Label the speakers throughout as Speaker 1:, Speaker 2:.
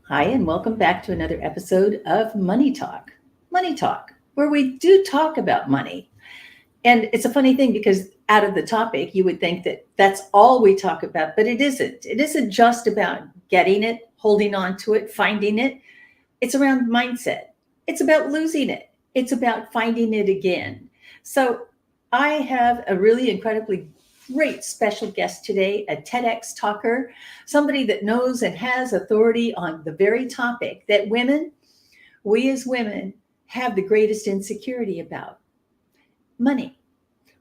Speaker 1: Hi, and welcome back to another episode of Money Talk. Money Talk, where we do talk about money. And it's a funny thing because out of the topic, you would think that that's all we talk about, but it isn't. It isn't just about getting it, holding on to it, finding it. It's around mindset. It's about losing it. It's about finding it again. So I have a really incredibly great special guest today, a TEDx talker, somebody that knows and has authority on the very topic that we as women, have the greatest insecurity about money.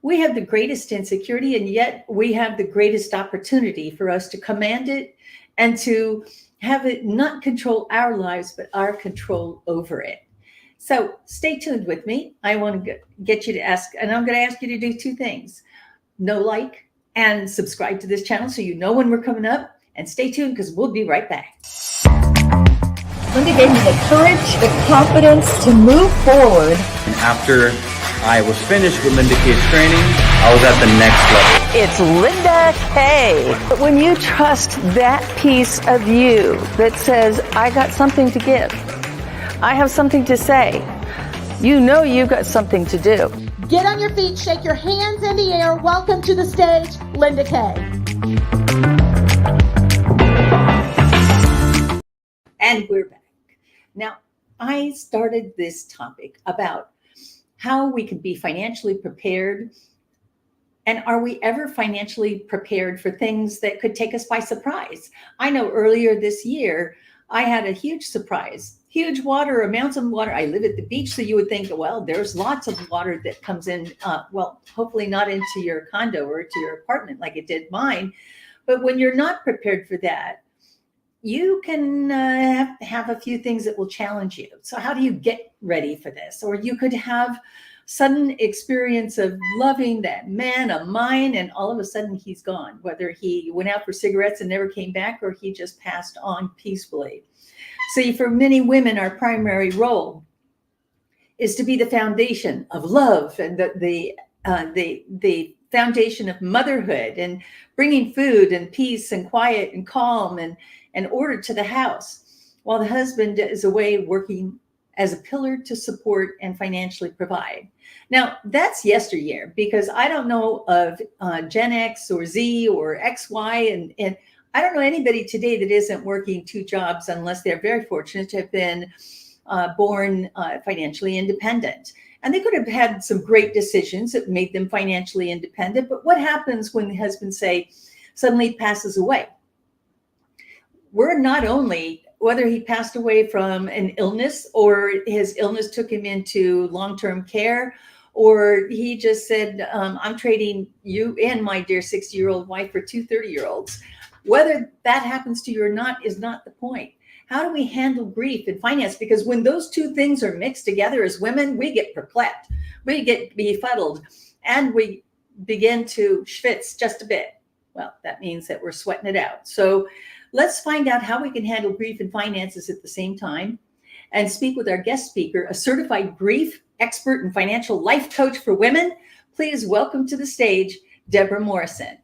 Speaker 1: We have the greatest insecurity, and yet we have the greatest opportunity for us to command it and to have it not control our lives, but our control over it. So stay tuned with me. I want to get you to ask, and I'm going to ask you to do two things: know, like, and subscribe to this channel so you know when we're coming up. And stay tuned because we'll be right back. Linda gave me the courage, the confidence to move forward.
Speaker 2: And after I was finished with Linda K's training, I was at the next level.
Speaker 3: It's Linda K. But when you trust that piece of you that says, I got something to give, I have something to say, you know you've got something to do.
Speaker 4: Get on your feet, shake your hands in the air. Welcome to the stage, Linda K.
Speaker 1: And we're back. Now, I started this topic about how we can be financially prepared. And are we ever financially prepared for things that could take us by surprise? I know earlier this year, I had a huge surprise, huge amounts of water. I live at the beach, so you would think, well, there's lots of water that comes in, hopefully not into your condo or to your apartment like it did mine. But when you're not prepared for that, you can have a few things that will challenge you. So how do you get ready for this? Or you could have sudden experience of loving that man of mine, and all of a sudden he's gone, whether he went out for cigarettes and never came back or he just passed on peacefully. See, for many women, our primary role is to be the foundation of love and the foundation of motherhood and bringing food and peace and quiet and calm and order to the house, while the husband is away working as a pillar to support and financially provide. Now, that's yesteryear, because I don't know of Gen X or Z or XY, and I don't know anybody today that isn't working two jobs unless they're very fortunate to have been born financially independent. And they could have had some great decisions that made them financially independent. But what happens when the husband, say, suddenly passes away? We're not only, whether he passed away from an illness or his illness took him into long-term care, or he just said, I'm trading you and my dear 60-year-old wife for two 30-year-olds. Whether that happens to you or not is not the point. How do we handle grief and finance? Because when those two things are mixed together as women, we get perplexed, we get befuddled, and we begin to schwitz just a bit. Well, that means that we're sweating it out. So let's find out how we can handle grief and finances at the same time, and speak with our guest speaker, a certified grief expert and financial life coach for women. Please welcome to the stage, Debra Morrison.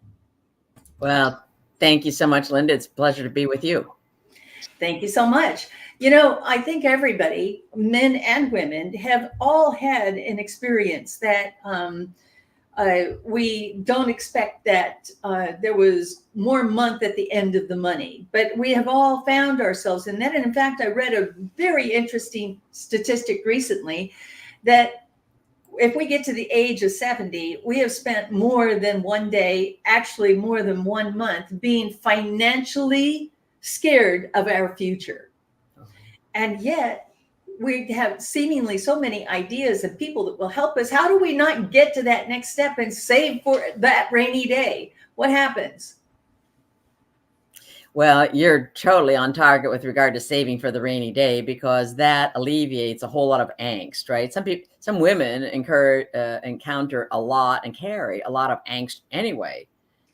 Speaker 5: Well, thank you so much, Linda. It's a pleasure to be with you.
Speaker 1: Thank you so much. You know, I think everybody, men and women, have all had an experience that we don't expect that there was more month at the end of the money, but we have all found ourselves in that. And in fact, I read a very interesting statistic recently that if we get to the age of 70, we have spent more than one day, actually more than 1 month, being financially scared of our future. And yet we have seemingly so many ideas and people that will help us. How do we not get to that next step and save for that rainy day? What happens?
Speaker 5: Well, you're totally on target with regard to saving for the rainy day, because that alleviates a whole lot of angst, right? Some women encounter a lot and carry a lot of angst anyway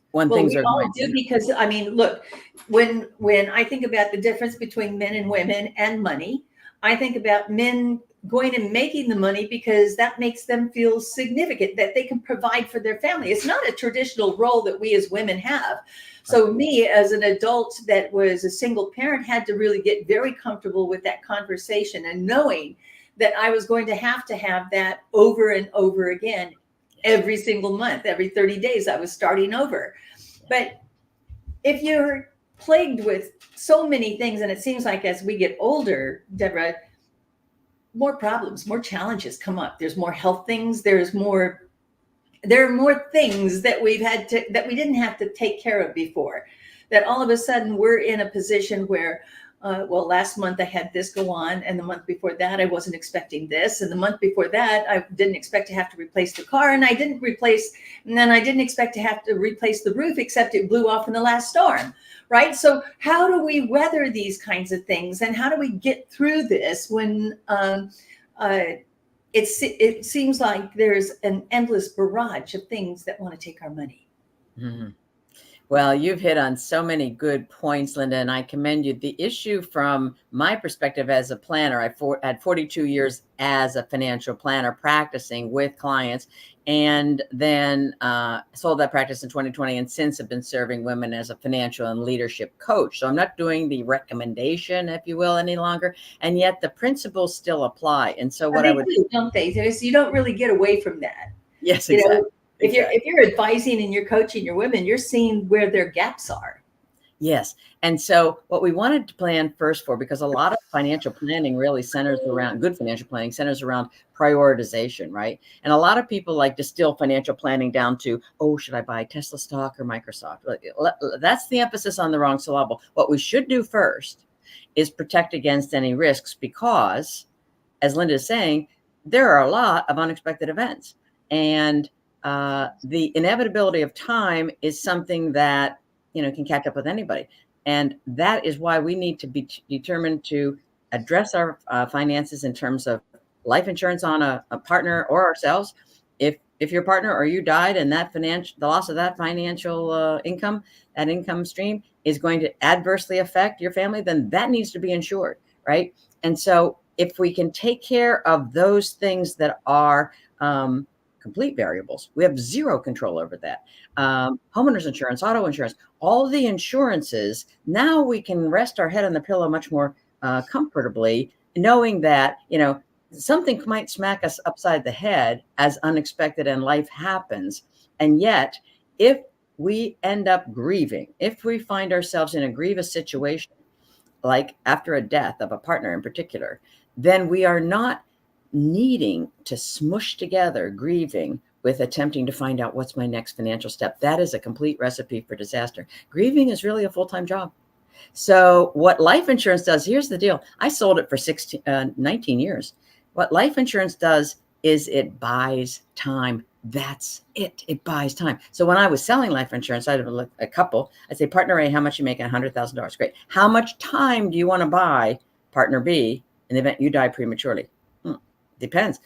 Speaker 5: when things are going.
Speaker 1: We all do, because I mean, look, when I think about the difference between men and women and money, I think about men going and making the money because that makes them feel significant, that they can provide for their family. It's not a traditional role that we as women have. So me as an adult that was a single parent had to really get very comfortable with that conversation and knowing that I was going to have that over and over again every single month. Every 30 days I was starting over. But if you're plagued with so many things, and it seems like as we get older, Debra, more problems, more challenges come up. There's more health things. There are more things that we didn't have to take care of before, that all of a sudden we're in a position where, last month I had this go on, and the month before that I wasn't expecting this, and the month before that I didn't expect to have to replace the car, and then I didn't expect to have to replace the roof, except it blew off in the last storm, right? So how do we weather these kinds of things, and how do we get through this when it seems like there's an endless barrage of things that want to take our money?
Speaker 5: Mm-hmm. Well, you've hit on so many good points, Linda, and I commend you. The issue from my perspective as a planner, I had 42 years as a financial planner practicing with clients, and then sold that practice in 2020, and since have been serving women as a financial and leadership coach. So I'm not doing the recommendation, if you will, any longer, and yet the principles still apply. And so what I would
Speaker 1: do, don't they? So you don't really get away from that.
Speaker 5: Yes, exactly.
Speaker 1: If you're advising and you're coaching your women, you're seeing where their gaps are.
Speaker 5: Yes. And so what we wanted to plan first for, because a lot of financial planning really centers around, good financial planning centers around prioritization, right? And a lot of people like distill financial planning down to, oh, should I buy Tesla stock or Microsoft? That's the emphasis on the wrong syllable. What we should do first is protect against any risks, because, as Linda is saying, there are a lot of unexpected events. And the inevitability of time is something that, can catch up with anybody. And that is why we need to be determined to address our finances in terms of life insurance on a partner or ourselves. If your partner or you died and the loss of that financial income, that income stream is going to adversely affect your family, then that needs to be insured, right? And so if we can take care of those things that are complete variables, we have zero control over that. Homeowners insurance, auto insurance, all the insurances, now we can rest our head on the pillow much more comfortably, knowing that, something might smack us upside the head as unexpected and life happens. And yet, if we end up grieving, if we find ourselves in a grievous situation, like after a death of a partner in particular, then we are not needing to smush together grieving with attempting to find out what's my next financial step. That is a complete recipe for disaster. Grieving is really a full-time job. So what life insurance does, here's the deal. I sold it for 19 years. What life insurance does is it buys time. That's it. It buys time. So when I was selling life insurance, I'd look a couple, I'd say, partner A, how much you make? $100,000. Great. How much time do you want to buy partner B in the event you die prematurely? Depends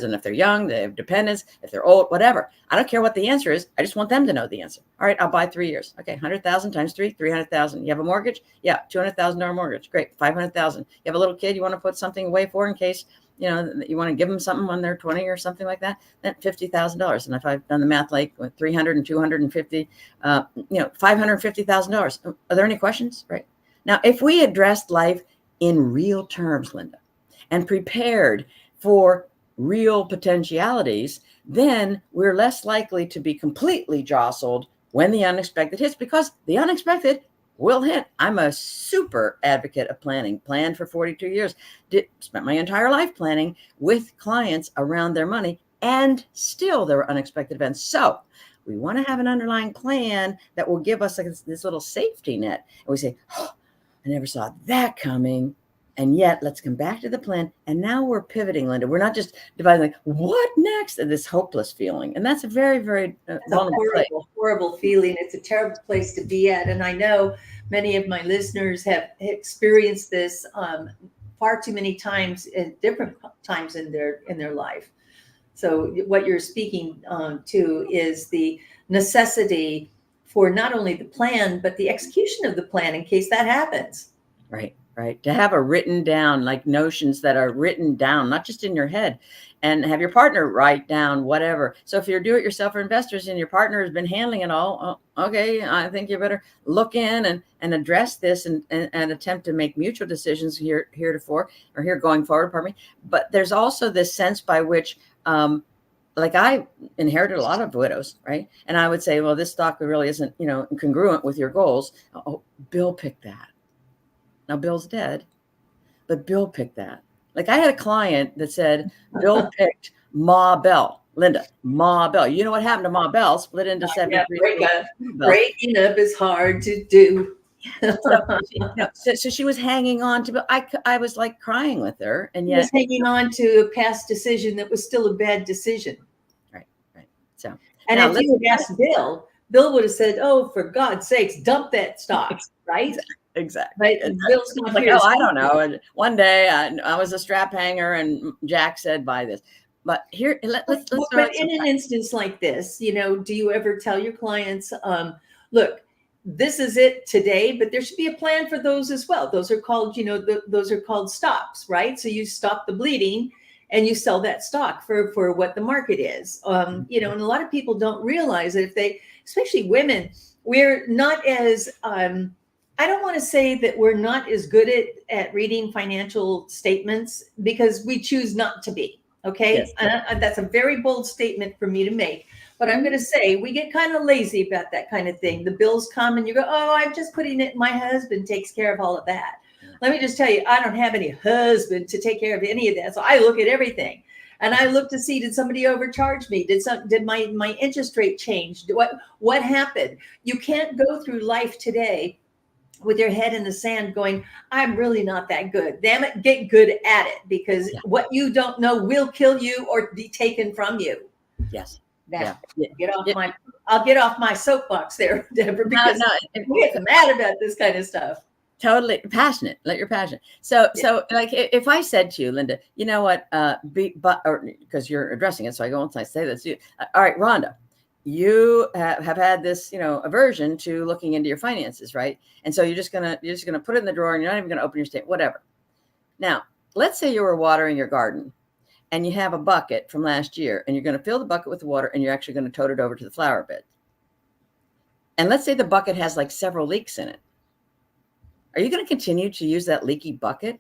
Speaker 5: on if they're young, they have dependents, if they're old, whatever. I don't care what the answer is. I just want them to know the answer. All right, I'll buy 3 years. Okay, 100,000 times 3, 300,000. You have a mortgage? Yeah, $200,000 mortgage. Great, 500,000. You have a little kid you want to put something away for in case, you want to give them something when they're 20 or something like that. Then $50,000. And if I've done the math, like with 300 and 250, $550,000. Are there any questions? Right. Now, if we addressed life in real terms, Linda, and prepared for real potentialities, then we're less likely to be completely jostled when the unexpected hits, because the unexpected will hit. I'm a super advocate of planning. Planned for 42 years. Spent my entire life planning with clients around their money, and still there were unexpected events. So we want to have an underlying plan that will give us this little safety net. And we say, oh, I never saw that coming. And yet, let's come back to the plan. And now we're pivoting, Linda. We're not just dividing, like, what next? And this hopeless feeling. And that's a very, very
Speaker 1: horrible feeling. It's a terrible place to be at. And I know many of my listeners have experienced this far too many times at different times in their life. So what you're speaking to is the necessity for not only the plan, but the execution of the plan in case that happens.
Speaker 5: Right. right? To have a written down, like notions that are written down, not just in your head, and have your partner write down whatever. So if you're do-it-yourself or investors and your partner has been handling it all, okay, I think you better look in and address this and attempt to make mutual decisions heretofore or here going forward, pardon me. But there's also this sense by which, like I inherited a lot of widows, right? And I would say, well, this stock really isn't, congruent with your goals. Oh, Bill picked that. Now Bill's dead, but Bill picked that. Like I had a client that said, Bill picked Ma Bell, Linda, Ma Bell. You know what happened to Ma Bell? Split into 73.
Speaker 1: Breaking up is hard to do.
Speaker 5: So she was hanging on to, I was like crying with her, and
Speaker 1: She
Speaker 5: yet
Speaker 1: was hanging on to a past decision that was still a bad decision.
Speaker 5: Right. So,
Speaker 1: and if you had asked Bill would have said, "Oh, for God's sakes, dump that stock," right?
Speaker 5: Exactly.
Speaker 1: But Bill's not
Speaker 5: like,
Speaker 1: here.
Speaker 5: I don't know. And one day I was a strap hanger, and Jack said, "Buy this." But here, let's.
Speaker 1: But in an instance like this, do you ever tell your clients, "Look, this is it today, but there should be a plan for those as well." Those are called, those are called stops, right? So you stop the bleeding and you sell that stock for what the market is. And a lot of people don't realize that especially women, we're not as, I don't want to say that we're not as good at reading financial statements because we choose not to be. Okay.
Speaker 5: Yes.
Speaker 1: And that's a very bold statement for me to make. But I'm going to say we get kind of lazy about that kind of thing. The bills come and you go, "Oh, I'm just putting it. My husband takes care of all of that." Let me just tell you, I don't have any husband to take care of any of that. So I look at everything, and I look to see, did somebody overcharge me? Did my interest rate change? What happened? You can't go through life today with your head in the sand going, "I'm really not that good." Damn it, get good at it, because what you don't know will kill you or be taken from you.
Speaker 5: Yes.
Speaker 1: Now, I'll get off my soapbox there, Deborah, because we get mad about this kind of stuff.
Speaker 5: Totally passionate. Let your passion. So like if I said to you, Linda, you know what, because you're addressing it, so I go on and I say this to you. All right, Rhonda, you have had this, aversion to looking into your finances, right? And so you're just gonna put it in the drawer, and you're not even gonna open your statement, whatever. Now, let's say you were watering your garden, and you have a bucket from last year, and you're going to fill the bucket with water, and you're actually going to tote it over to the flower bed. And let's say the bucket has like several leaks in it. Are you going to continue to use that leaky bucket?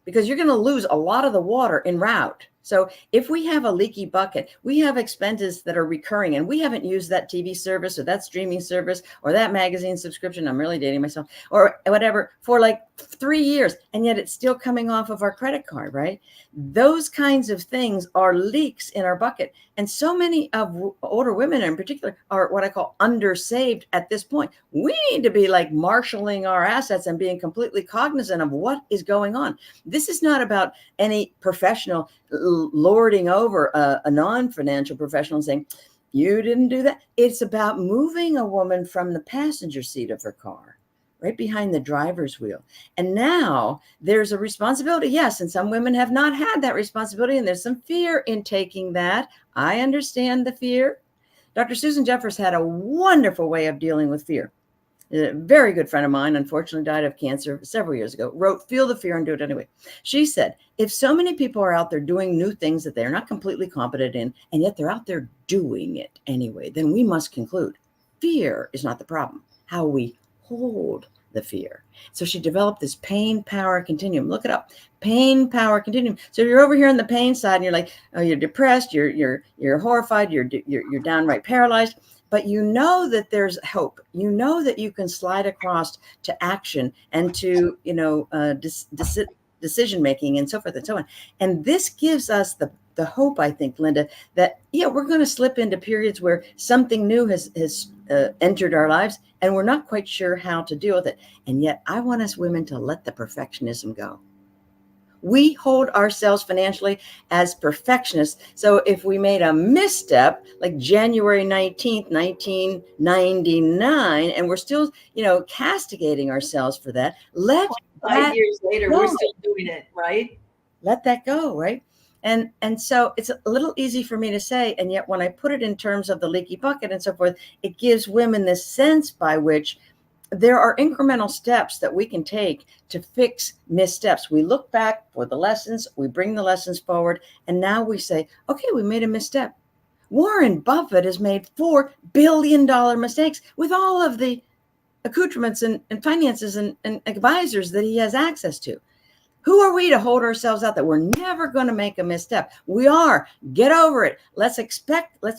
Speaker 5: Because you're going to lose a lot of the water en route. So if we have a leaky bucket, we have expenses that are recurring, and we haven't used that TV service or that streaming service or that magazine subscription, I'm really dating myself, or whatever, for like 3 years, and yet it's still coming off of our credit card, right? Those kinds of things are leaks in our bucket. And so many of older women in particular are what I call undersaved at this point. We need to be like marshaling our assets and being completely cognizant of what is going on. This is not about any professional lording over a non-financial professional and saying, "You didn't do that." It's about moving a woman from the passenger seat of her car right behind the driver's wheel. And now there's a responsibility. Yes. And some women have not had that responsibility, and there's some fear in taking that. I understand the fear. Dr. Susan Jeffers had a wonderful way of dealing with fear. A very good friend of mine, unfortunately died of cancer several years ago, wrote, "Feel the fear and do it anyway." She said, if so many people are out there doing new things that they're not completely competent in, and yet they're out there doing it anyway, then we must conclude fear is not the problem. How we hold the fear. So she developed this pain power continuum. Look it up. Pain power continuum. So you're over here on the pain side, and you're like, oh, you're depressed, you're horrified, you're downright paralyzed. But you know that there's hope. You know that you can slide across to action and to, decision making and so forth and so on. And this gives us the hope, I think, Linda, that, we're going to slip into periods where something new has entered our lives, and we're not quite sure how to deal with it. And yet I want us women to let the perfectionism go. We hold ourselves financially as perfectionists. So if we made a misstep, like January 19th, 1999, and we're still, castigating ourselves for that,
Speaker 1: 5 years later, we're still doing it, right?
Speaker 5: Let that go, right? And so it's a little easy for me to say, and yet when I put it in terms of the leaky bucket and so forth, it gives women this sense by which there are incremental steps that we can take to fix missteps. We look back for the lessons, we bring the lessons forward, and now we say, okay, we made a misstep. Warren Buffett has made $4 billion mistakes with all of the accoutrements and finances and advisors that he has access to. Who are we to hold ourselves out that we're never going to make a misstep? We are. Get over it. Let's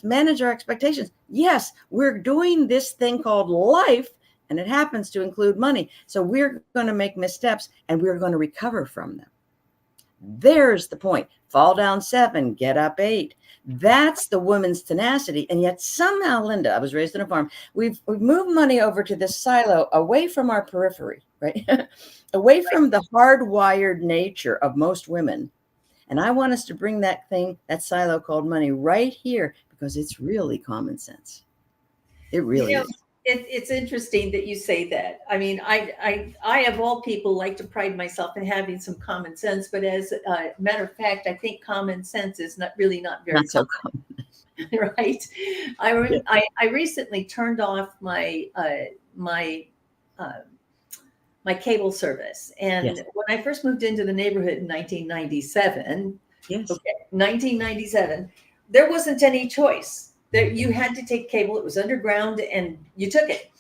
Speaker 5: manage our expectations. Yes, we're doing this thing called life, and it happens to include money. So we're going to make missteps, and we're going to recover from them. There's the point. Fall down 7, get up 8. That's the woman's tenacity. And yet somehow, Linda, I was raised on a farm. We've moved money over to this silo away from our periphery, right? Away from the hardwired nature of most women. And I want us to bring that silo called money right here, because it's really common sense. It really is.
Speaker 1: It's interesting that you say that. I mean, I of all people like to pride myself in having some common sense, but as a matter of fact, I think common sense is not very
Speaker 5: so common.
Speaker 1: Right? I recently turned off my my cable service, and
Speaker 5: Yes.
Speaker 1: when I first moved into the neighborhood in 1997,
Speaker 5: Yes.
Speaker 1: okay, 1997, there wasn't any choice. That you had to take cable. It was underground, and you took it.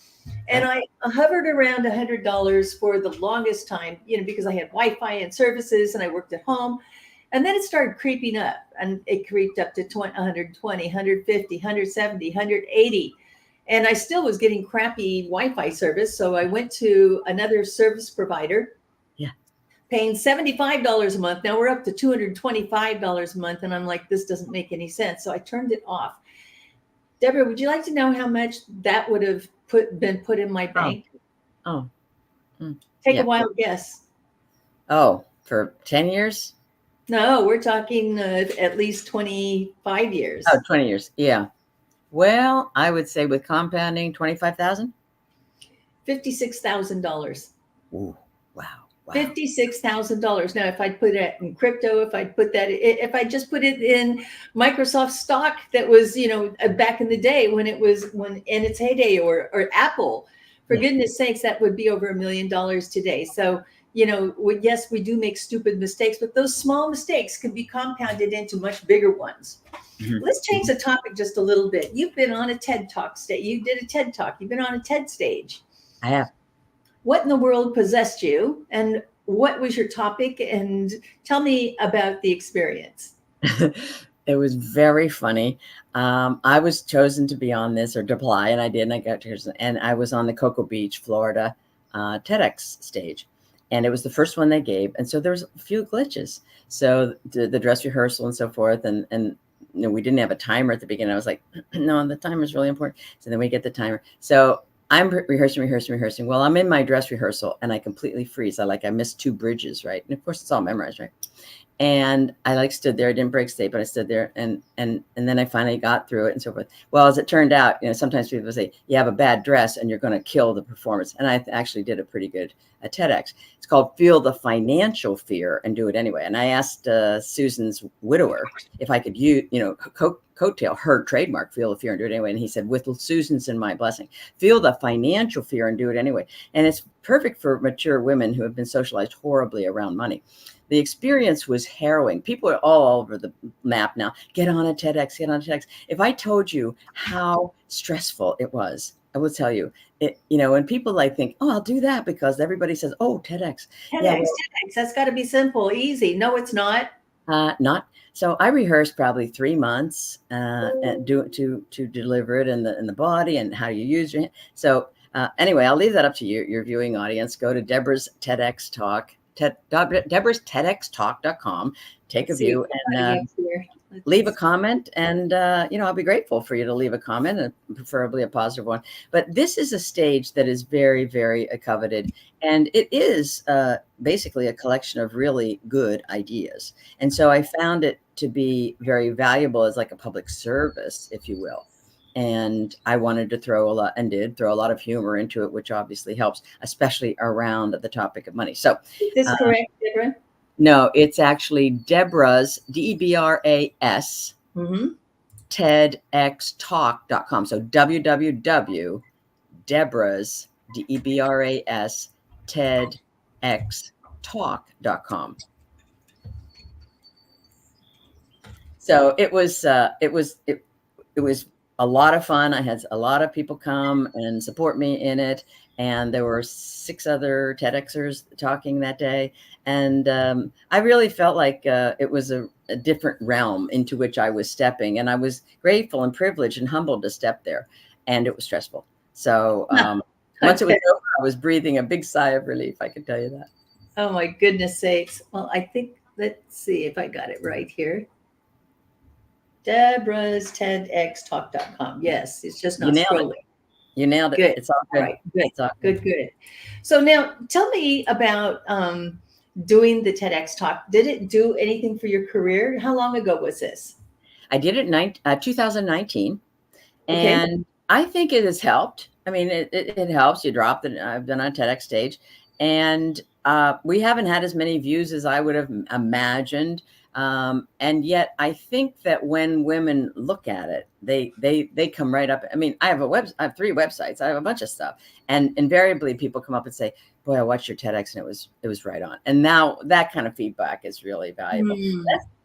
Speaker 1: And I hovered around $100 for the longest time, because I had Wi-Fi and services, and I worked at home. And then it started creeping up, and it creeped up to 120, 150, 170, 180. And I still was getting crappy Wi-Fi service. So I went to another service provider, paying $75 a month. Now we're up to $225 a month. And I'm like, this doesn't make any sense. So I turned it off. Debra, would you like to know how much that would have been put in my bank? Take a wild guess.
Speaker 5: Oh, for 10 years?
Speaker 1: No, we're talking at least 25 years.
Speaker 5: Oh, 20 years. Yeah. Well, I would say with compounding, 25,000?
Speaker 1: $56,000.
Speaker 5: Ooh, wow.
Speaker 1: $56,000. Now, if I put it in crypto, if I just put it in Microsoft stock, that was, back in the day when in its heyday, or Apple, for goodness sakes, that would be over $1 million today. So, yes, we do make stupid mistakes, but those small mistakes can be compounded into much bigger ones. Mm-hmm. Let's change the topic just a little bit. You've been on a TED Talk stage. You did a TED Talk. You've been on a TED stage.
Speaker 5: I have.
Speaker 1: What in the world possessed you, and what was your topic? And tell me about the experience.
Speaker 5: It was very funny. I was chosen to be on this, or to apply, and I did. And I got chosen, and I was on the Cocoa Beach, Florida, TEDx stage, and it was the first one they gave. And so there was a few glitches. So the dress rehearsal and so forth, and we didn't have a timer at the beginning. I was like, no, the timer is really important. So then we get the timer. So I'm rehearsing. Well, I'm in my dress rehearsal, and I completely freeze. I missed 2 bridges, right? And of course, it's all memorized, right? And I stood there. I didn't break state, but I stood there, and then I finally got through it and so forth. Well, as it turned out, sometimes people say you have a bad dress and you're going to kill the performance. And I actually did a pretty good TEDx. It's called "Feel the Financial Fear and Do It Anyway." And I asked Susan's widower if I could use, coattail her trademark, "Feel the Fear and Do It Anyway." And he said, "With Susan's and my blessing, feel the financial fear and do it anyway." And it's perfect for mature women who have been socialized horribly around money. The experience was harrowing. People are all over the map now. Get on a TEDx. If I told you how stressful it was, I will tell you. When people think, "Oh, I'll do that," because everybody says, "Oh, TEDx."
Speaker 1: TEDx, that's got to be simple, easy. No, it's not.
Speaker 5: Not. So I rehearsed probably 3 months to deliver it in the body and how you use your hand. So anyway, I'll leave that up to you, your viewing audience. Go to Debra's TEDx Talk. Debra's TEDxTalk.com. Take a view and leave a comment, and I'll be grateful for you to leave a comment, and preferably a positive one. But this is a stage that is very, very coveted, and it is basically a collection of really good ideas. And so I found it to be very valuable as like a public service, if you will. And I wanted to throw a lot of humor into it, which obviously helps, especially around the topic of money. So
Speaker 1: is this correct, Debra?
Speaker 5: No, it's actually Debra's, DEBRAS, TEDxTalk.com. So www.Debra's, DEBRAS, TEDxtalk.com. So it was a lot of fun. I had a lot of people come and support me in it. And there were 6 other TEDxers talking that day. And I really felt like it was a different realm into which I was stepping. And I was grateful and privileged and humbled to step there. And it was stressful. So once it was over, I was breathing a big sigh of relief. I can tell you that.
Speaker 1: Oh my goodness sakes. Well, I think, let's see if I got it right here. Debra's TEDxtalk.com. Yes, it's just not scrolling.
Speaker 5: You nailed it.
Speaker 1: Good.
Speaker 5: It's all good.
Speaker 1: All right. Good.
Speaker 5: It's all good.
Speaker 1: Good. So now tell me about doing the TEDx talk. Did it do anything for your career? How long ago was this?
Speaker 5: I did it in 2019.
Speaker 1: Okay.
Speaker 5: And I think it has helped. I mean, it helps. You drop it. I've been on a TEDx stage. And we haven't had as many views as I would have imagined. And yet I think that when women look at it, they come right up. I mean, I have 3 websites. I have a bunch of stuff. And invariably people come up and say, boy, I watched your TEDx and it was right on. And now that kind of feedback is really valuable.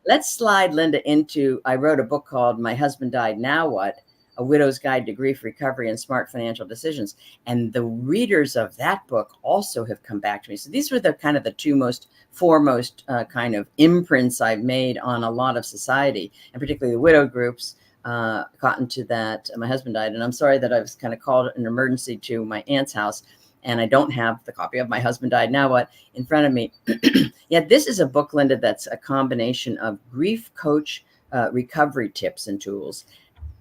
Speaker 5: Let's slide Linda into, I wrote a book called My Husband Died, Now What? A Widow's Guide to Grief Recovery and Smart Financial Decisions. And the readers of that book also have come back to me. So these were the kind of the 2 foremost kind of imprints I've made on a lot of society, and particularly the widow groups caught into that. My husband died, and I'm sorry that I was kind of called an emergency to my aunt's house, and I don't have the copy of My Husband Died, Now What? In front of me. Yet this is a book, Linda, that's a combination of grief coach recovery tips and tools,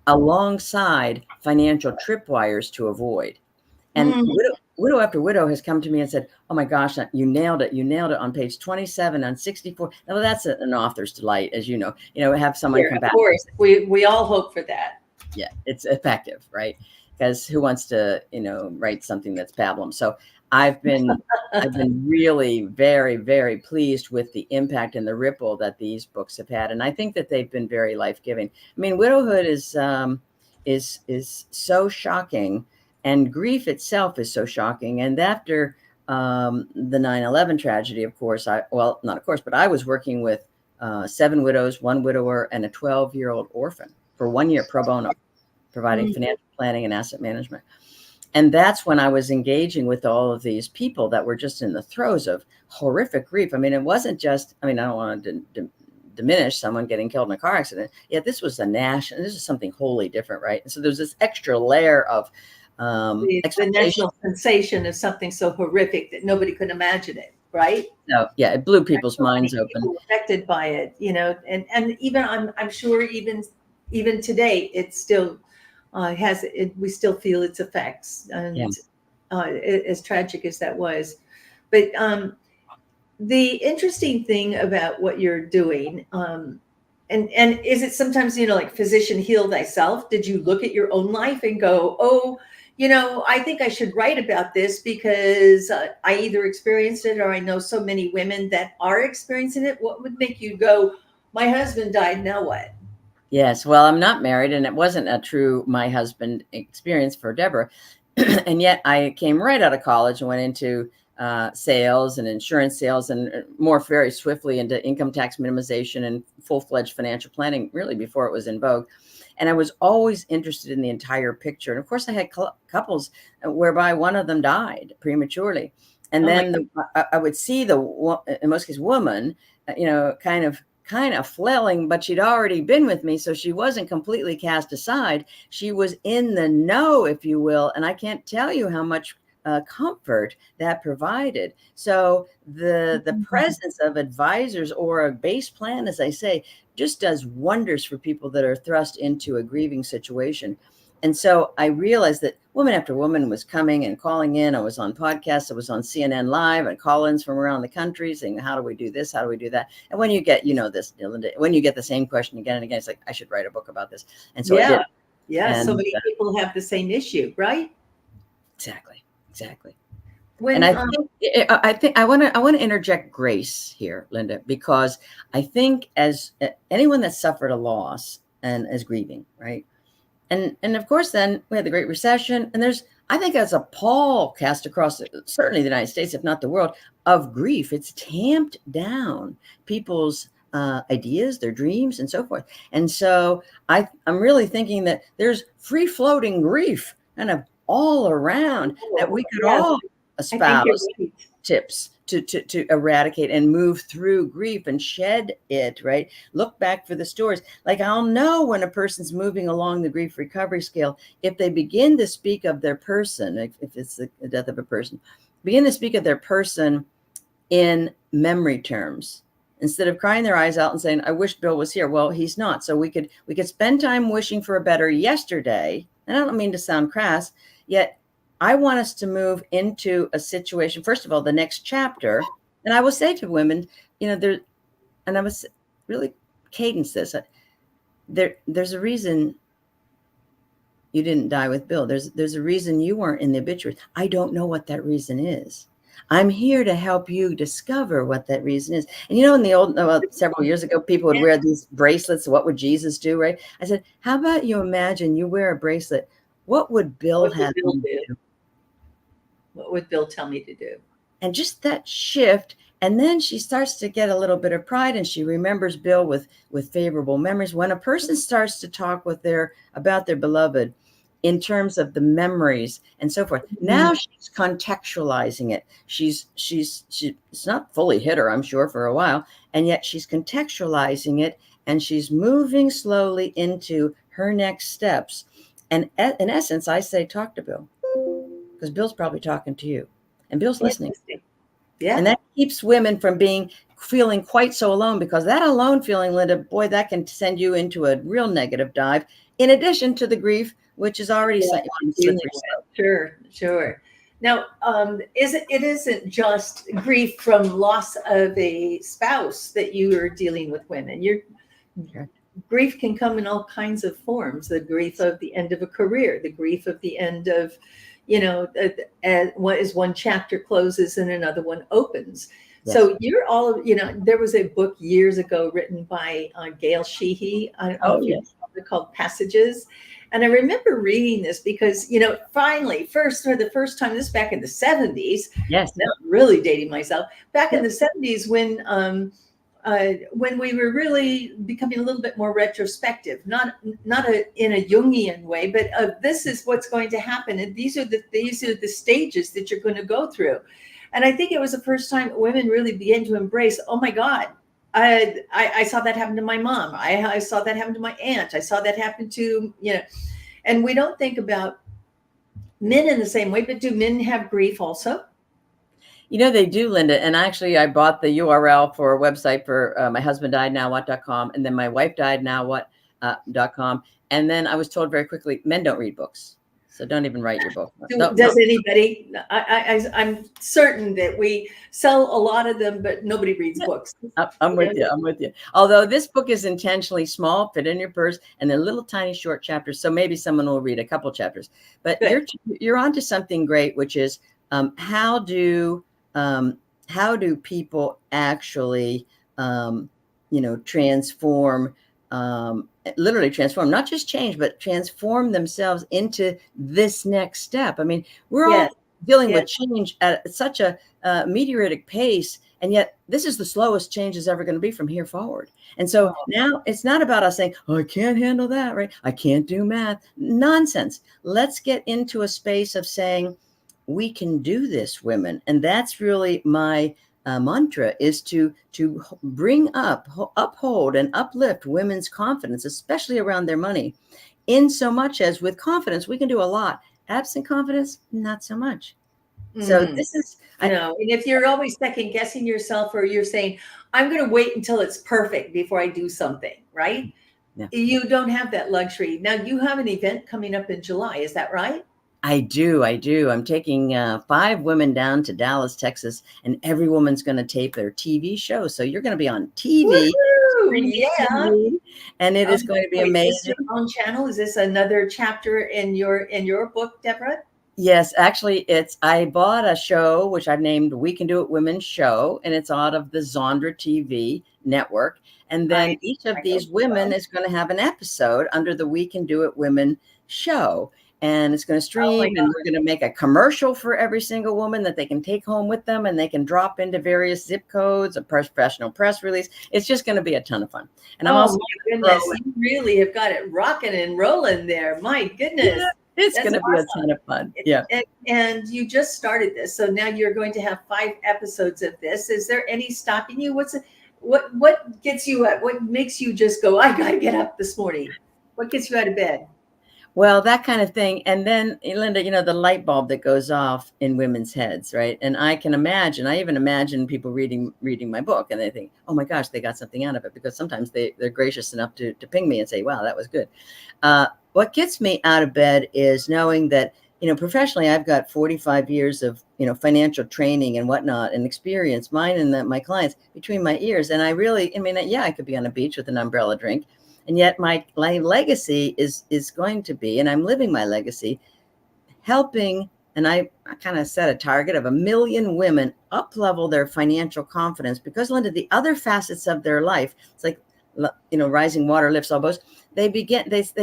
Speaker 5: alongside financial tripwires to avoid. And widow after widow has come to me and said, oh my gosh, you nailed it. You nailed it on page 27, on 64. Now that's an author's delight, as you know, have someone come back.
Speaker 1: Of course, we all hope for that.
Speaker 5: Yeah, it's effective, right? Because who wants to, write something that's pablum? So I've been really very, very pleased with the impact and the ripple that these books have had. And I think that they've been very life-giving. I mean, widowhood is so shocking, and grief itself is so shocking. And after the 9/11 tragedy, of course, not of course, but I was working with 7 widows, 1 widower, and a 12-year-old orphan for 1 year pro bono, providing financial planning and asset management. And that's when I was engaging with all of these people that were just in the throes of horrific grief. I mean, it wasn't just, I don't want to diminish someone getting killed in a car accident. Yeah, this was this is something wholly different, right? And so there's this extra layer of
Speaker 1: the national sensation of something so horrific that nobody could imagine it, right?
Speaker 5: No, yeah, it blew people's minds open.
Speaker 1: People affected by it, and even I'm sure even today it's still we still feel its effects, and as tragic as that was. But the interesting thing about what you're doing, and is it sometimes, like physician heal thyself? Did you look at your own life and go, oh, I think I should write about this because I either experienced it or I know so many women that are experiencing it? What would make you go, my husband died, now what?
Speaker 5: Yes, well, I'm not married, and it wasn't a true my husband experience for Debra. And yet I came right out of college and went into sales and insurance sales, and more very swiftly into income tax minimization and full-fledged financial planning, really before it was in vogue. And I was always interested in the entire picture. And of course, I had couples whereby one of them died prematurely. And then I would see in most cases, woman, kind of flailing, but she'd already been with me. So she wasn't completely cast aside. She was in the know, if you will. And I can't tell you how much comfort that provided. So the presence of advisors or a base plan, as I say, just does wonders for people that are thrust into a grieving situation. And so I realized that woman after woman was coming and calling in. I was on podcasts. I was on CNN Live and call-ins from around the country saying, how do we do this? How do we do that? And when you get, this, Linda, when you get the same question again and again, it's like, I should write a book about this. And so I did.
Speaker 1: Yeah. And so many people have the same issue, right?
Speaker 5: Exactly.
Speaker 1: When,
Speaker 5: and I think I want to interject grace here, Linda, because I think as anyone that suffered a loss and is grieving, right? And of course, then we had the Great Recession, and I think that's a pall cast across certainly the United States, if not the world, of grief. It's tamped down people's ideas, their dreams, and so forth. And so I'm really thinking that there's free floating grief kind of all around that we could all espouse tips to eradicate and move through grief and shed it, right? Look back for the stories. Like, I'll know when a person's moving along the grief recovery scale if they begin to speak of their person, if it's the death of a person, begin to speak of their person in memory terms instead of crying their eyes out and saying, I wish Bill was here. Well, he's not. So we could spend time wishing for a better yesterday. And I don't mean to sound crass, yet I want us to move into a situation, first of all, the next chapter. And I will say to women, and I was really cadence this. There's a reason you didn't die with Bill. There's a reason you weren't in the obituary. I don't know what that reason is. I'm here to help you discover what that reason is. And in the old, several years ago, people would wear these bracelets. What would Jesus do, right? I said, how about you imagine you wear a bracelet? What would Bill have you do?
Speaker 1: What would Bill tell me to do?
Speaker 5: And just that shift. And then she starts to get a little bit of pride, and she remembers Bill with favorable memories. When a person starts to talk about their beloved in terms of the memories and so forth, now she's contextualizing it. It's not fully hit her, I'm sure, for a while. And yet she's contextualizing it, and she's moving slowly into her next steps. And in essence, I say, talk to Bill. Because Bill's probably talking to you, and Bill's listening.
Speaker 1: Yeah.
Speaker 5: And that keeps women from feeling quite so alone, because that alone feeling, Linda, boy, that can send you into a real negative dive, in addition to the grief, which is already sent you on slippery slope.
Speaker 1: Sure. Now, it isn't just grief from loss of a spouse that you are dealing with, women. Grief can come in all kinds of forms. The grief of the end of a career, the grief of the end of, what is one chapter closes and another one opens. Yes. So you're all, there was a book years ago written by Gail Sheehy, called Passages. And I remember reading this because, finally, for the first time, this back in the 70s.
Speaker 5: Yes.
Speaker 1: Now I'm really dating myself. Back in the 70s when we were really becoming a little bit more retrospective, not in a Jungian way, but this is what's going to happen, and these are the stages that you're going to go through. And I think it was the first time women really began to embrace, oh my God, I saw that happen to my mom. I saw that happen to my aunt. I saw that happen to, and we don't think about men in the same way, but do men have grief also?
Speaker 5: They do, Linda. And actually, I bought the URL for a website for my husband died now what.com. And then my wife died now what.com. And then I was told very quickly, men don't read books. So don't even write your book.
Speaker 1: Does anybody? I'm certain that we sell a lot of them, but nobody reads books.
Speaker 5: I'm with you. Although this book is intentionally small, fit in your purse, and they're little tiny short chapters. So maybe someone will read a couple chapters. But you're onto something great, which is how do people actually, transform, literally transform, not just change, but transform themselves into this next step. I mean, we're all dealing with change at such a meteoritic pace, and yet this is the slowest change is ever going to be from here forward. And so now it's not about us saying, oh, I can't handle that, right? I can't do math. Nonsense. Let's get into a space of saying, we can do this, women. And that's really my mantra, is to bring up, uphold, and uplift women's confidence, especially around their money, in so much as with confidence, we can do a lot. Absent confidence, not so much. So this is,
Speaker 1: I know. And if you're always second guessing yourself, or you're saying, I'm going to wait until it's perfect before I do something, right? Yeah. You don't have that luxury. Now you have an event coming up in July. Is that right?
Speaker 5: I do. I'm taking 5 women down to Dallas, Texas, and every woman's going to tape their TV show. So you're going to be on TV.
Speaker 1: Yeah.
Speaker 5: And it is going to be amazing.
Speaker 1: Is this your own channel? Is this another chapter in your book, Debra?
Speaker 5: Yes, actually, I bought a show, which I've named We Can Do It Women Show, and it's out of the Zondra TV network. And then each of these women is going to have an episode under the We Can Do It Women show. And it's going to stream, and we're going to make a commercial for every single woman that they can take home with them, and they can drop into various zip codes, a professional press release. It's just going to be a ton of fun. And I'm also,
Speaker 1: my goodness, you really have got it rocking and rolling there. My goodness.
Speaker 5: Yeah, it's going to be a ton of fun. Yeah.
Speaker 1: And you just started this. So now you're going to have 5 episodes of this. Is there any stopping you? What gets you up? What makes you just go, I got to get up this morning? What gets you out of bed?
Speaker 5: Well, that kind of thing. And then, Linda, the light bulb that goes off in women's heads, right? And I even imagine people reading my book, and they think, oh my gosh, they got something out of it, because sometimes they're gracious enough to ping me and say, wow, that was good. What gets me out of bed is knowing that, professionally, I've got 45 years of, financial training and whatnot and experience, mine and my clients, between my ears. And I could be on a beach with an umbrella drink. And yet my legacy is going to be, and I'm living my legacy, helping, and I kind of set a target of 1 million women up-level their financial confidence, because, Linda, the other facets of their life, it's like, rising water lifts all boats. They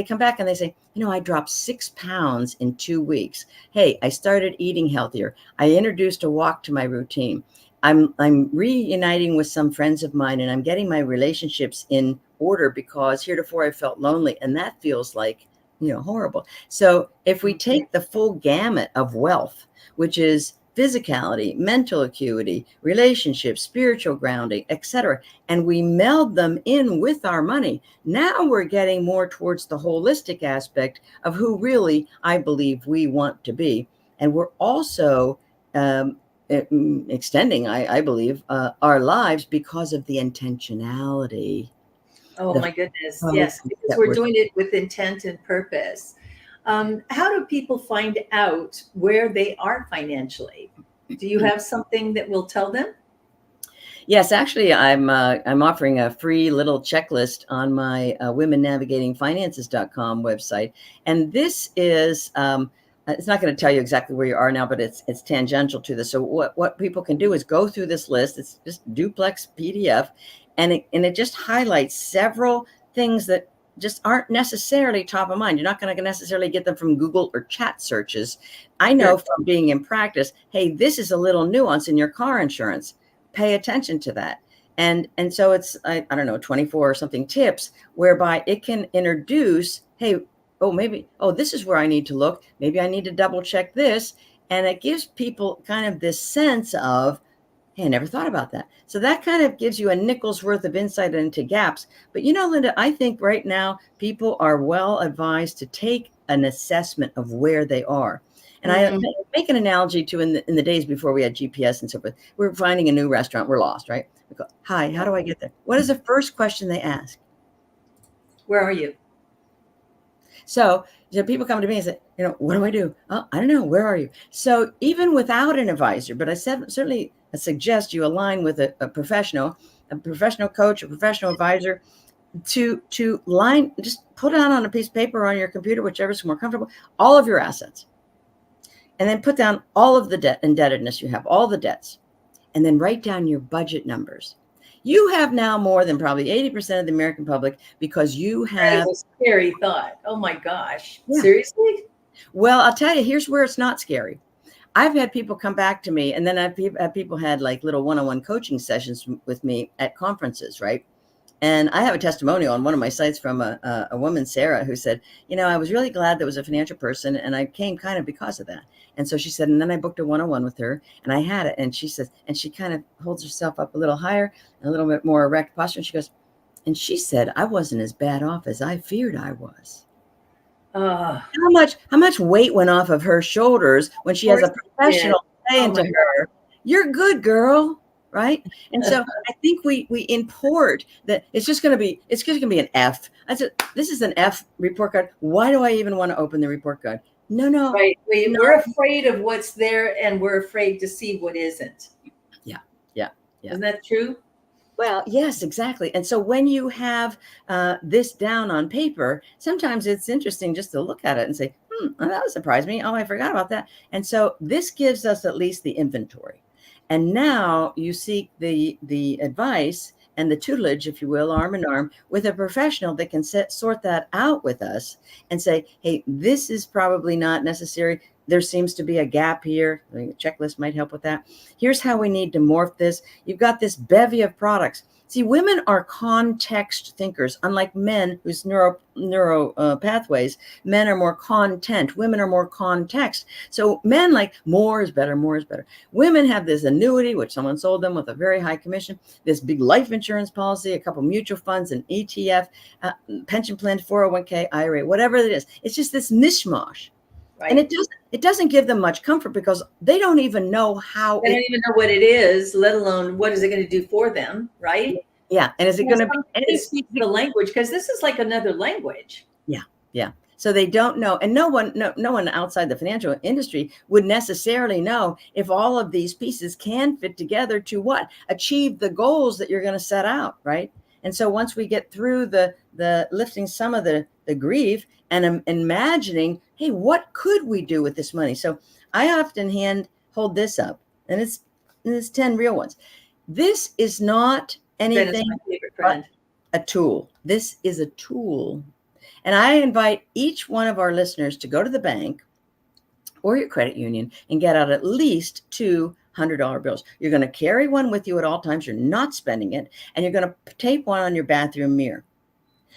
Speaker 5: come back and they say, I dropped 6 pounds in 2 weeks. Hey, I started eating healthier. I introduced a walk to my routine. I'm reuniting with some friends of mine, and I'm getting my relationships in order, because heretofore I felt lonely, and that feels like, horrible. So if we take the full gamut of wealth, which is physicality, mental acuity, relationships, spiritual grounding, etc., and we meld them in with our money, now we're getting more towards the holistic aspect of who really I believe we want to be. And we're also extending, I believe, our lives because of the intentionality.
Speaker 1: Oh my goodness. Yes, because we're doing it with intent and purpose. How do people find out where they are financially? Do you have something that will tell them?
Speaker 5: Yes, actually, I'm offering a free little checklist on my womennavigatingfinances.com website. And this is, it's not going to tell you exactly where you are now, but it's tangential to this. So what people can do is go through this list. It's just duplex PDF. And it just highlights several things that just aren't necessarily top of mind. You're not going to necessarily get them from Google or chat searches. I know from being in practice, hey, this is a little nuance in your car insurance. Pay attention to that. And so it's, I don't know, 24 or something tips whereby it can introduce, hey, this is where I need to look. Maybe I need to double check this. And it gives people kind of this sense of, hey, I never thought about that. So that kind of gives you a nickel's worth of insight into gaps. But, Linda, I think right now people are well advised to take an assessment of where they are. And I make an analogy to in the days before we had GPS and so forth. We're finding a new restaurant. We're lost, right? We go, hi, how do I get there? What is the first question they ask?
Speaker 1: Where are you?
Speaker 5: So people come to me and say, what do I do? Oh, I don't know. Where are you? So even without an advisor, but I certainly suggest you align with a professional coach, a professional advisor, to just put down on a piece of paper or on your computer, whichever's more comfortable, all of your assets. And then put down all of the debt indebtedness you have, all the debts, and then write down your budget numbers. You have now more than probably 80% of the American public, because you have
Speaker 1: a scary thought. Oh my gosh.
Speaker 5: Yeah.
Speaker 1: Seriously?
Speaker 5: Well, I'll tell you, here's where it's not scary. I've had people come back to me, and then I've people had like little one-on-one coaching sessions with me at conferences, right? And I have a testimonial on one of my sites from a woman, Sarah, who said, I was really glad there was a financial person, and I came kind of because of that. And so she said, and then I booked a one-on-one with her, and I had it. And she says, and she kind of holds herself up a little higher, a little bit more erect posture. And she goes, and she said, I wasn't as bad off as I feared I was. How much weight went off of her shoulders when she has a professional saying to her, you're good, girl. Right. And so I think we import that it's just going to be an F. I said, this is an F report card. Why do I even want to open the report card? No.
Speaker 1: Right. We're afraid of what's there, and we're afraid to see what isn't.
Speaker 5: Yeah.
Speaker 1: Isn't that true?
Speaker 5: Well, yes, exactly. And so when you have this down on paper, sometimes it's interesting just to look at it and say, that would surprise me. Oh, I forgot about that. And so this gives us at least the inventory. And now you seek the advice and the tutelage, if you will, arm in arm with a professional that can sort that out with us and say, hey, this is probably not necessary. There seems to be a gap here. I think a checklist might help with that. Here's how we need to morph this. You've got this bevy of products. See, women are context thinkers, unlike men whose neuro pathways. Men are more content. Women are more context. So men like more is better, more is better. Women have this annuity, which someone sold them with a very high commission, this big life insurance policy, a couple mutual funds, an ETF, pension plan, 401k, IRA, whatever it is. It's just this mishmash. Right. And it doesn't give them much comfort because they don't even know how.
Speaker 1: They don't even know what it is, let alone what is it going to do for them, right?
Speaker 5: Yeah. And is it going to be
Speaker 1: speak the language? Because this is like another language.
Speaker 5: Yeah. Yeah. So they don't know. And no one outside the financial industry would necessarily know if all of these pieces can fit together to what? Achieve the goals that you're going to set out, right? And so once we get through the lifting some of the grief and imagining, hey, what could we do with this money? So I often hold this up, and it's 10 real ones. This is not anything but a tool. This is a tool. And I invite each one of our listeners to go to the bank or your credit union and get out at least $200 bills. You're going to carry one with you at all times. You're not spending it. And you're going to tape one on your bathroom mirror.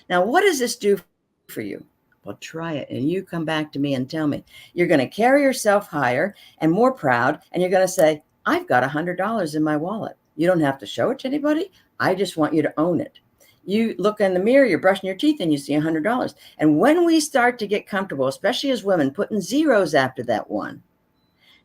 Speaker 5: Now, what does this do for you? Well, try it. And you come back to me and tell me. You're going to carry yourself higher and more proud. And you're going to say, I've got $100 in my wallet. You don't have to show it to anybody. I just want you to own it. You look in the mirror, you're brushing your teeth, and you see $100. And when we start to get comfortable, especially as women, putting zeros after that one,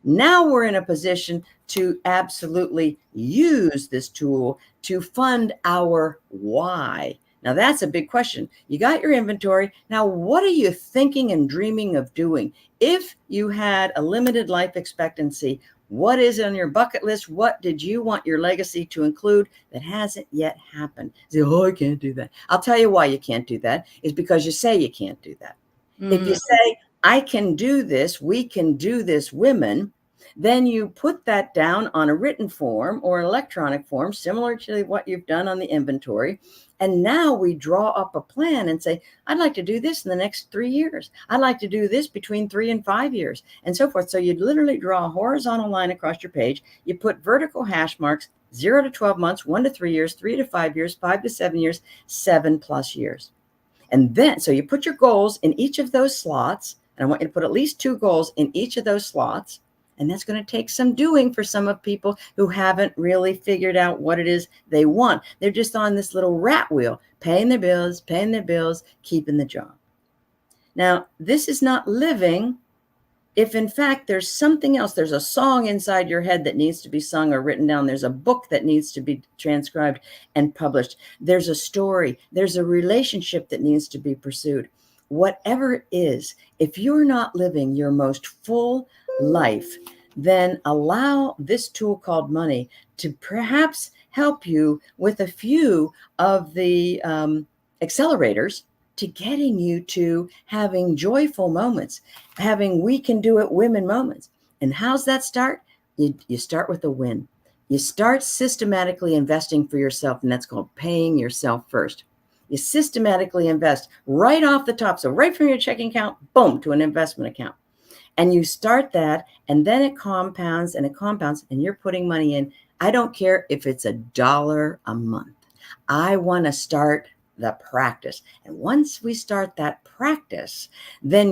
Speaker 5: now we're in a position to absolutely use this tool to fund our why. Now, that's a big question. You got your inventory. Now, what are you thinking and dreaming of doing? If you had a limited life expectancy, what is on your bucket list? What did you want your legacy to include that hasn't yet happened? You say, oh, I can't do that. I'll tell you why you can't do that is because you say you can't do that. Mm-hmm. If you say, I can do this, we can do this, women, then you put that down on a written form or an electronic form, similar to what you've done on the inventory. And now we draw up a plan and say, I'd like to do this in the next 3 years. I'd like to do this between 3 and 5 years, and so forth. So you literally draw a horizontal line across your page. You put vertical hash marks, 0 to 12 months, 1 to 3 years, 3 to 5 years, 5 to 7 years, 7+ years. And then, so you put your goals in each of those slots. And I want you to put at least 2 goals in each of those slots. And that's going to take some doing for some of people who haven't really figured out what it is they want. They're just on this little rat wheel, paying their bills, keeping the job. Now, this is not living if in fact there's something else. There's a song inside your head that needs to be sung or written down. There's a book that needs to be transcribed and published. There's a story. There's a relationship that needs to be pursued. Whatever it is, if you're not living your most full life, then allow this tool called money to perhaps help you with a few of the accelerators to getting you to having joyful moments, having we can do it women moments. And how's that start? You start with a win. You start systematically investing for yourself, and that's called paying yourself first. You systematically invest right off the top. So right from your checking account, boom, to an investment account. And you start that, and then it compounds, and you're putting money in. I don't care if it's $1 a month. I want to start the practice. And once we start that practice, then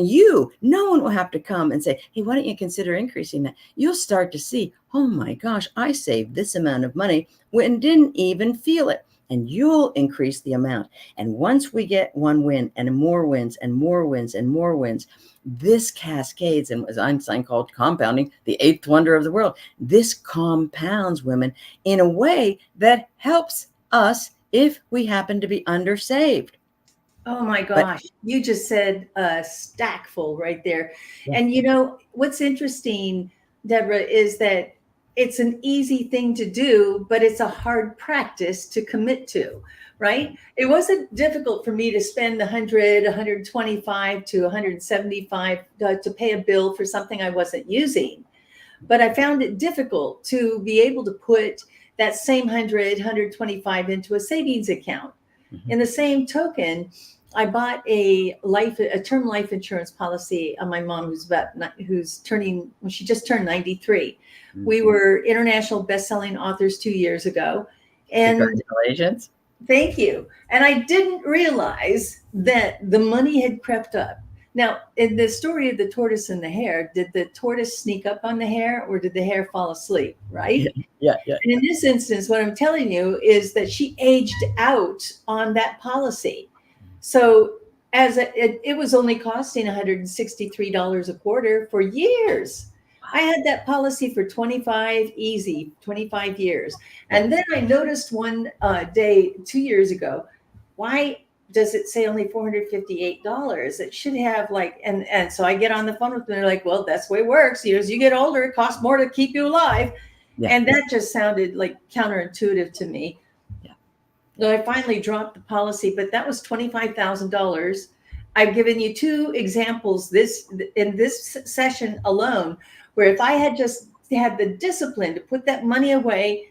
Speaker 5: no one will have to come and say, hey, why don't you consider increasing that? You'll start to see, oh my gosh, I saved this amount of money when didn't even feel it. And you'll increase the amount. And once we get one win and more wins and more wins and more wins, this cascades, and as Einstein called compounding, the 8th wonder of the world. This compounds, women, in a way that helps us if we happen to be undersaved.
Speaker 1: Oh my gosh, you just said a stack full right there. Yeah. And what's interesting, Debra, is that it's an easy thing to do, but it's a hard practice to commit to, right? It wasn't difficult for me to spend $100, $125 to $175 to pay a bill for something I wasn't using. But I found it difficult to be able to put that same 125 into a savings account.
Speaker 5: Mhm.
Speaker 1: In the same token, I bought a term life insurance policy on my mom, she just turned 93. We were international best-selling authors 2 years ago. And
Speaker 5: Congratulations.
Speaker 1: thank you. And I didn't realize that the money had crept up. Now, in the story of the tortoise and the hare, did the tortoise sneak up on the hare, or did the hare fall asleep, right?
Speaker 5: Yeah.
Speaker 1: And in this instance, what I'm telling you is that she aged out on that policy. So it was only costing $163 a quarter for years. I had that policy for 25 years. And then I noticed one day 2 years ago, why does it say only $458? It should have and so I get on the phone with them. They're like, well, that's the way it works. As you get older, it costs more to keep you alive.
Speaker 5: Yeah.
Speaker 1: And that just sounded like counterintuitive to me.
Speaker 5: Yeah.
Speaker 1: So I finally dropped the policy, but that was $25,000. I've given you 2 examples in this session alone, where if I had just had the discipline to put that money away,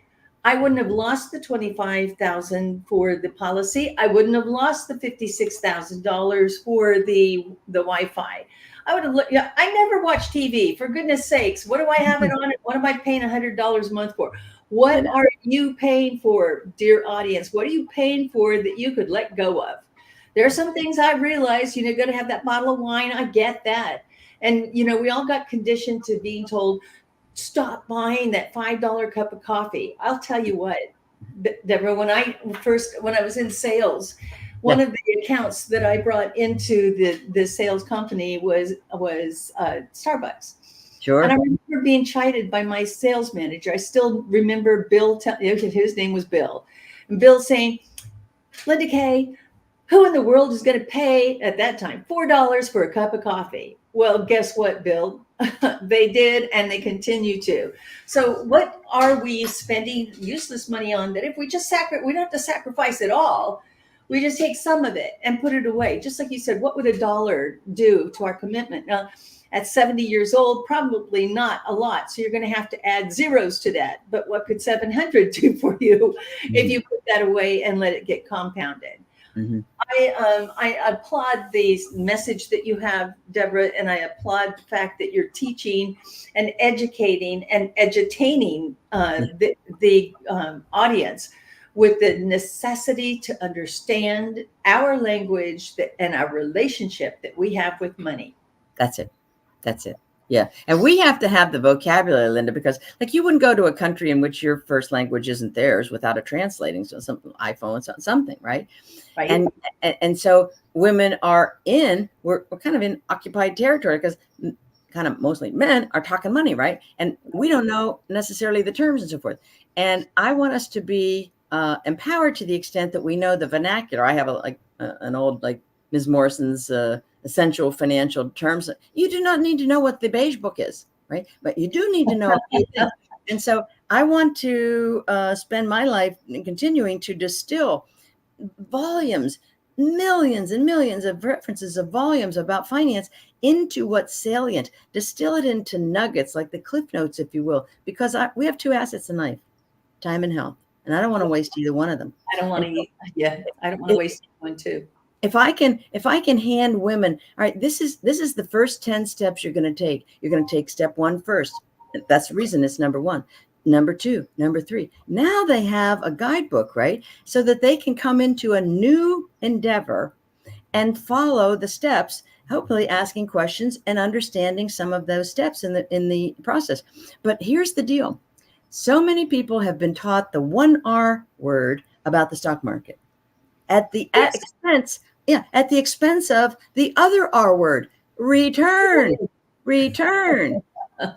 Speaker 1: I wouldn't have lost the $25,000 for the policy. I wouldn't have lost the $56,000 for the Wi-Fi. I would have I never watch TV, for goodness sakes. What do I have it on? What am I paying $100 a month for? What are you paying for, dear audience? What are you paying for that you could let go of? There are some things I realized, you're going to have that bottle of wine. I get that. And, we all got conditioned to being told, stop buying that $5 cup of coffee. I'll tell you what, Deborah, when I was in sales, one of the accounts that I brought into the sales company was Starbucks.
Speaker 5: Sure.
Speaker 1: And I remember being chided by my sales manager. I still remember Bill, his name was Bill. And Bill saying, Linda Kay, who in the world is going to pay at that time $4 for a cup of coffee? Well, guess what, Bill? They did, and they continue to. So what are we spending useless money on that if we just we don't have to sacrifice it all. We just take some of it and put it away. Just like you said, what would $1 do to our commitment? Now, at 70 years old, probably not a lot. So you're going to have to add zeros to that. But what could 700 do for you if you put that away and let it get compounded?
Speaker 5: Mm-hmm.
Speaker 1: I applaud the message that you have, Deborah, and I applaud the fact that you're teaching and educating and edutaining the audience with the necessity to understand our language and our relationship that we have with money.
Speaker 5: That's it. Yeah. And we have to have the vocabulary, Linda, because you wouldn't go to a country in which your first language isn't theirs without a translating, so some iPhone, something, right?
Speaker 1: Right.
Speaker 5: And so women we're kind of in occupied territory because kind of mostly men are talking money, right? And we don't know necessarily the terms and so forth. And I want us to be empowered to the extent that we know the vernacular. I have an old Ms. Morrison's essential financial terms. You do not need to know what the beige book is, right? But you do need to know a few things. And so I want to spend my life continuing to distill volumes, millions and millions of references of volumes about finance into what's salient, distill it into nuggets, like the Cliff Notes, if you will, because we have 2 assets in life, time and health. And I don't want to waste either one of them.
Speaker 1: I don't want to waste one too.
Speaker 5: If I can hand women, all right, this is the first 10 steps you're going to take. You're going to take step 1 first. That's the reason it's number 1. Number 2, number 3. Now they have a guidebook, right? So that they can come into a new endeavor and follow the steps, hopefully asking questions and understanding some of those steps in the process. But here's the deal. So many people have been taught the 1R word about the stock market at the expense of the other R word, return.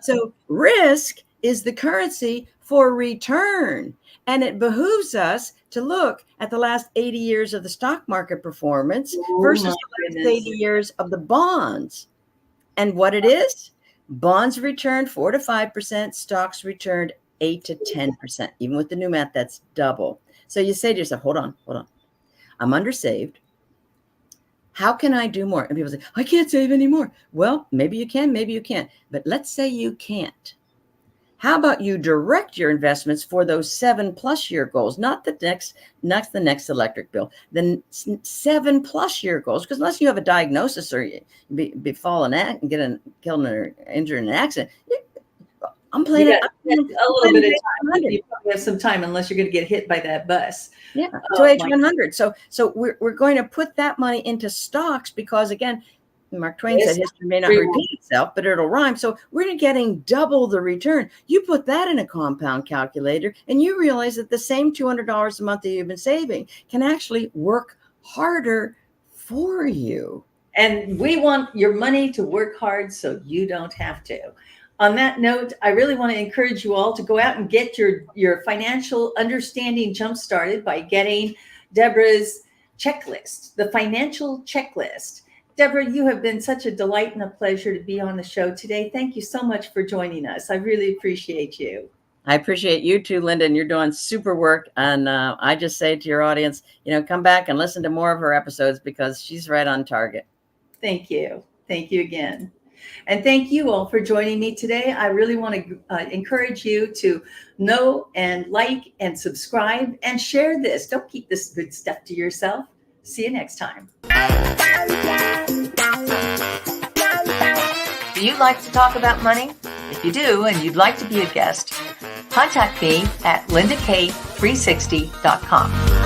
Speaker 5: So risk is the currency for return. And it behooves us to look at the last 80 years of the stock market performance versus the last 80 years of the bonds. And what it is, bonds returned 4 to 5%, stocks returned 8 to 10%. Even with the new math, that's double. So you say to yourself, hold on. I'm undersaved. How can I do more? And people say, I can't save anymore. Well, maybe you can, maybe you can't. But let's say you can't. How about you direct your investments for those 7+ year goals, not the next electric bill, the 7+ year goals? Because unless you have a diagnosis or you be falling at and killed or injured in an accident, I'm playing
Speaker 1: You
Speaker 5: it.
Speaker 1: got a little bit of time. You probably have some time unless you're going to get hit by that bus.
Speaker 5: Yeah, to age 100. So we're going to put that money into stocks because, again, Mark Twain said history may not repeat itself, but it'll rhyme. So we're getting double the return. You put that in a compound calculator and you realize that the same $200 a month that you've been saving can actually work harder for you.
Speaker 1: And we want your money to work hard so you don't have to. On that note, I really want to encourage you all to go out and get your financial understanding jump started by getting Debra's checklist, the financial checklist. Debra, you have been such a delight and a pleasure to be on the show today. Thank you so much for joining us. I really appreciate you.
Speaker 5: I appreciate you too, Linda, and you're doing super work. And I just say to your audience, come back and listen to more of her episodes because she's right on target.
Speaker 1: Thank you. Thank you again. And thank you all for joining me today. I really want to encourage you to know and like and subscribe and share this. Don't keep this good stuff to yourself. See you next time.
Speaker 3: Do you like to talk about money? If you do and you'd like to be a guest, contact me at lindak360.com.